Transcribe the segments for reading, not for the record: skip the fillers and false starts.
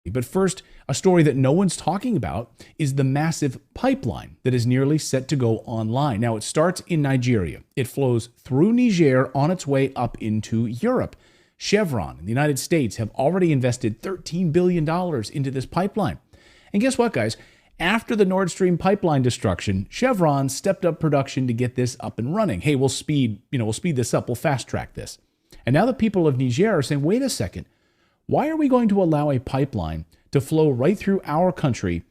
But first, a story that no one's talking about is the massive pipeline that is nearly set to go online. Now, it starts in Nigeria. It flows through Niger on its way up into Europe. Chevron and the United States have already invested $13 billion into this pipeline. And guess what, guys? After the Nord Stream pipeline destruction, Chevron stepped up production to get this up and running. Hey, we'll speed this up. We'll fast track this. And now the people of Niger are saying, wait a second. Why are we going to allow a pipeline to flow right through our country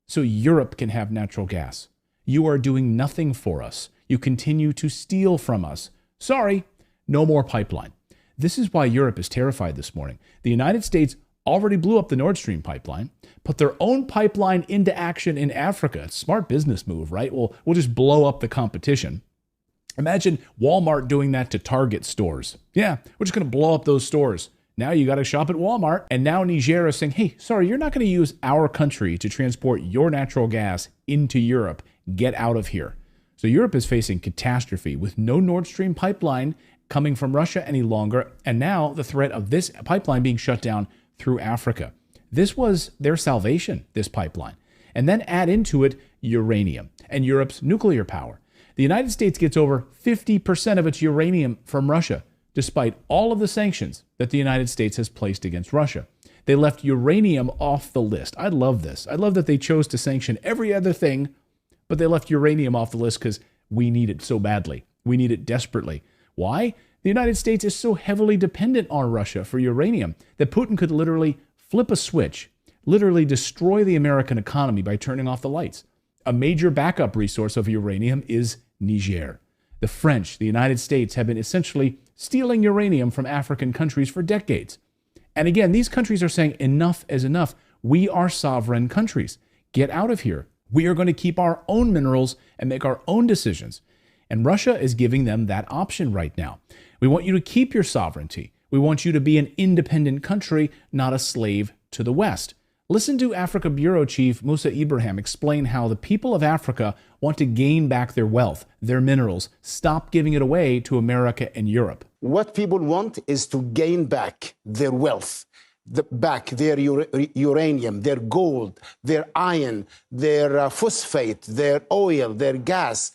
so Europe can have natural gas? You are doing nothing for us. You continue to steal from us. Sorry, no more pipeline. This is why Europe is terrified this morning. The United States already blew up the Nord Stream pipeline, put their own pipeline into action in Africa. It's a smart business move, right? We'll just blow up the competition. Imagine Walmart doing that to Target stores. Yeah, we're just going to blow up those stores. Now you got to shop at Walmart. And now Niger is saying, hey, sorry, you're not going to use our country to transport your natural gas into Europe. Get out of here. So Europe is facing catastrophe with no Nord Stream pipeline coming from Russia any longer. And now the threat of this pipeline being shut down through Africa. This was their salvation, this pipeline. And then add into it uranium and Europe's nuclear power. The United States gets over 50% of its uranium from Russia, despite all of the sanctions that the United States has placed against Russia. They left uranium off the list. I love this. I love that they chose to sanction every other thing, but they left uranium off the list because we need it so badly. We need it desperately. Why? The United States is so heavily dependent on Russia for uranium that Putin could literally flip a switch, literally destroy the American economy by turning off the lights. A major backup resource of uranium is Niger. The French, the United States, have been essentially stealing uranium from African countries for decades. And again, these countries are saying enough is enough. We are sovereign countries. Get out of here. We are going to keep our own minerals and make our own decisions. And Russia is giving them that option right now. We want you to keep your sovereignty. We want you to be an independent country, not a slave to the West. Listen to Africa Bureau Chief Musa Ibrahim explain how the people of Africa want to gain back their wealth, their minerals, stop giving it away to America and Europe. What people want is to gain back their wealth, back their uranium, their gold, their iron, their phosphate, their oil, their gas.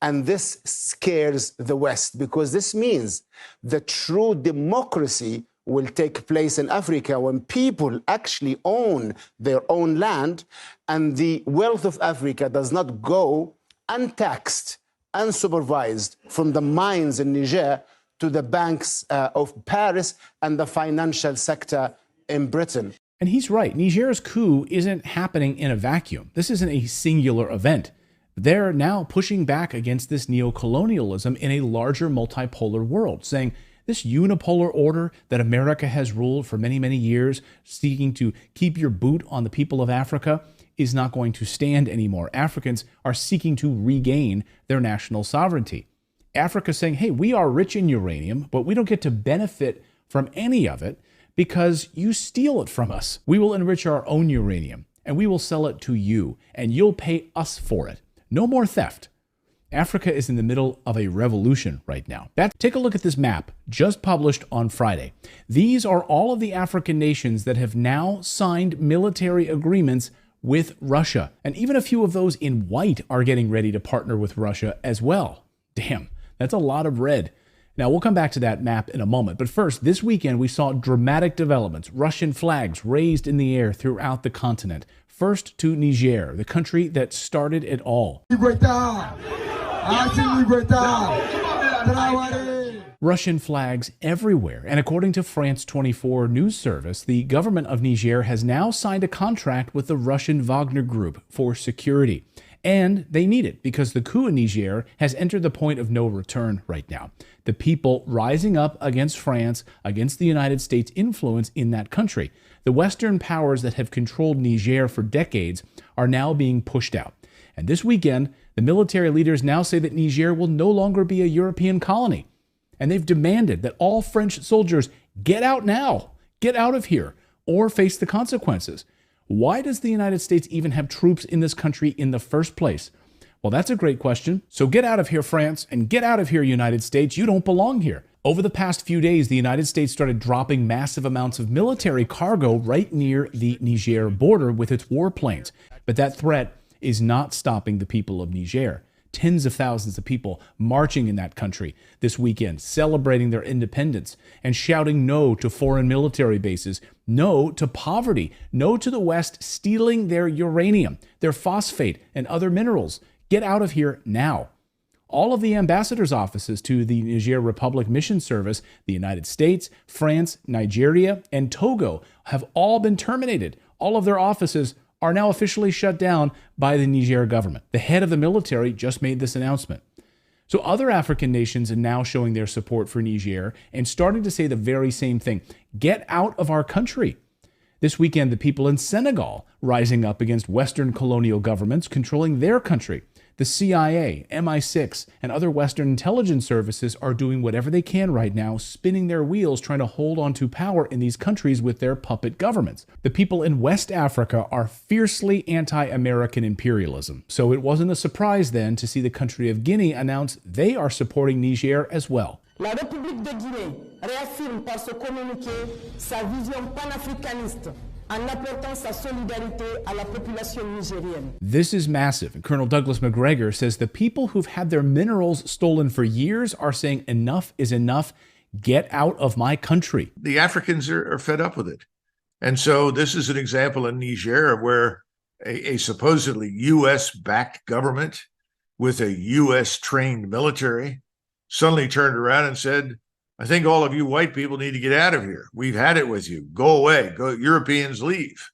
And this scares the West because this means the true democracy will take place in Africa when people actually own their own land and the wealth of Africa does not go untaxed, unsupervised from the mines in Niger to the banks of Paris and the financial sector in Britain. And he's right. Niger's coup isn't happening in a vacuum. This isn't a singular event. They're now pushing back against this neocolonialism in a larger multipolar world, saying this unipolar order that America has ruled for many, many years, seeking to keep your boot on the people of Africa, is not going to stand anymore. Africans are seeking to regain their national sovereignty. Africa is saying, hey, we are rich in uranium, but we don't get to benefit from any of it because you steal it from us. We will enrich our own uranium and we will sell it to you and you'll pay us for it. No more theft. Africa is in the middle of a revolution right now. Take a look at this map just published on Friday. These are all of the African nations that have now signed military agreements with Russia. And even a few of those in white are getting ready to partner with Russia as well. Damn, that's a lot of red. Now, we'll come back to that map in a moment. But first, this weekend, we saw dramatic developments. Russian flags raised in the air throughout the continent. First to Niger, the country that started it all. Russian flags everywhere. And according to France 24 news service, the government of Niger has now signed a contract with the Russian Wagner Group for security. And they need it because the coup in Niger has entered the point of no return right now. The people rising up against France, against the United States' influence in that country. The Western powers that have controlled Niger for decades are now being pushed out. And this weekend, the military leaders now say that Niger will no longer be a European colony. And they've demanded that all French soldiers get out now, get out of here, or face the consequences. Why does the United States even have troops in this country in the first place? Well, that's a great question. So get out of here, France, and get out of here, United States. You don't belong here. Over the past few days, the United States started dropping massive amounts of military cargo right near the Niger border with its warplanes. But that threat is not stopping the people of Niger. Tens of thousands of people marching in that country this weekend, celebrating their independence and shouting no to foreign military bases, no to poverty, no to the West stealing their uranium, their phosphate, and other minerals. Get out of here now. All of the ambassadors' offices to the Niger Republic Mission Service, the United States, France, Nigeria, and Togo have all been terminated. All of their offices are now officially shut down by the Niger government. The head of the military just made this announcement. So other African nations are now showing their support for Niger and starting to say the very same thing. Get out of our country. This weekend, the people in Senegal rising up against Western colonial governments controlling their country. The CIA, MI6, and other Western intelligence services are doing whatever they can right now, spinning their wheels, trying to hold on to power in these countries with their puppet governments. The people in West Africa are fiercely anti-American imperialism, so it wasn't a surprise then to see the country of Guinea announce they are supporting Niger as well. La République de Guinée réaffirme par ce communiqué sa vision panafricaniste en apportant sa solidarité à la population nigérienne. This is massive, and Colonel Douglas McGregor says the people who've had their minerals stolen for years are saying enough is enough. Get out of my country. The Africans are fed up with it. And so this is an example in Niger of where a supposedly U.S.-backed government with a U.S.-trained military suddenly turned around and said, I think all of you white people need to get out of here. We've had it with you. Go away. Go, Europeans leave.